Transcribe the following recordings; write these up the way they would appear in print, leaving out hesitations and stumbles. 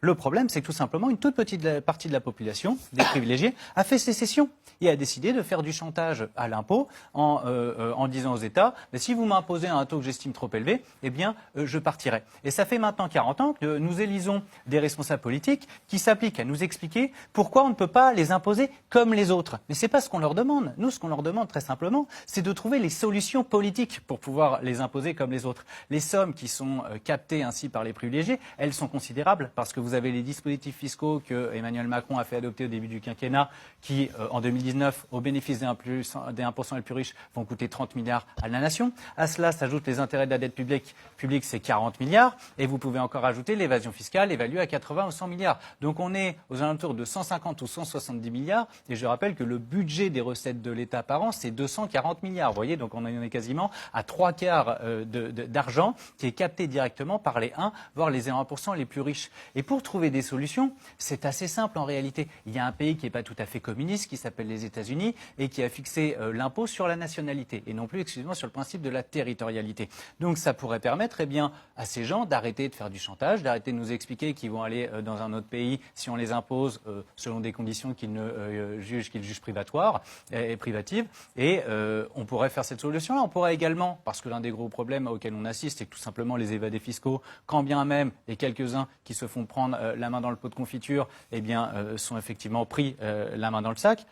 Le problème, c'est que tout simplement, une toute petite partie de la population, des privilégiés, a fait sécession et a décidé de faire du chantage à l'impôt en disant aux États, si vous m'imposez un taux que j'estime trop élevé, eh bien, je partirai. Et ça fait maintenant 40 ans que nous élisons des responsables politiques qui s'appliquent à nous expliquer pourquoi on ne peut pas les imposer comme les autres. Mais ce n'est pas ce qu'on leur demande. Nous, ce qu'on leur demande très simplement, c'est de trouver les solutions politiques pour pouvoir les imposer comme les autres. Les sommes qui sont captées ainsi par les privilégiés, elles sont considérables parce que vous avez les dispositifs fiscaux que Emmanuel Macron a fait adopter au début du quinquennat qui, en 2019, au bénéfice des 1% les plus riches, vont coûter 30 milliards à la nation. À cela s'ajoutent les intérêts de la dette publique, c'est 40 milliards. Et vous pouvez encore ajouter l'évasion fiscale évaluée à 80 ou 100 milliards. Donc on est aux alentours de 150 ou 170 milliards. Et je rappelle que le budget des recettes de l'État par an, c'est 240 milliards. Vous voyez, donc on en est quasiment à 3/4 d'argent qui est capté directement par les 1, voire les 0,1% les plus riches. Et pour trouver des solutions, c'est assez simple en réalité. Il y a un pays qui n'est pas tout à fait communiste, qui s'appelle les États-Unis, et qui a fixé l'impôt sur la nationalité, et non plus exclusivement sur le principe de la territorialité. Donc ça pourrait permettre à ces gens d'arrêter de faire du chantage, d'arrêter de nous expliquer qu'ils vont aller dans un autre pays si on les impose selon des conditions qu'ils jugent privatoires et privatives. Et on pourrait faire cette solution-là. On pourrait également, parce que l'un des gros problèmes auxquels on assiste, c'est que tout simplement les évadés fiscaux, quand bien même les quelques-uns qui se font prendre la main dans le pot de confiture, sont effectivement pris la main dans le sac,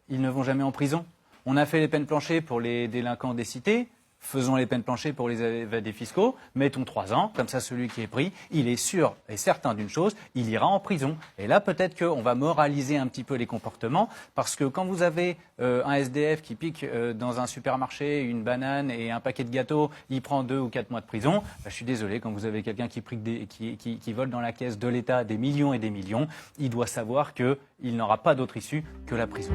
ils ne vont jamais en prison. On a fait les peines planchées pour les délinquants des cités. Faisons les peines planchées pour les évadés fiscaux, mettons 3 ans, comme ça celui qui est pris, il est sûr et certain d'une chose, il ira en prison. Et là peut-être qu'on va moraliser un petit peu les comportements, parce que quand vous avez un SDF qui pique dans un supermarché une banane et un paquet de gâteaux, il prend 2 ou 4 mois de prison, je suis désolé, quand vous avez quelqu'un qui vole dans la caisse de l'État des millions et des millions, il doit savoir qu'il n'aura pas d'autre issue que la prison.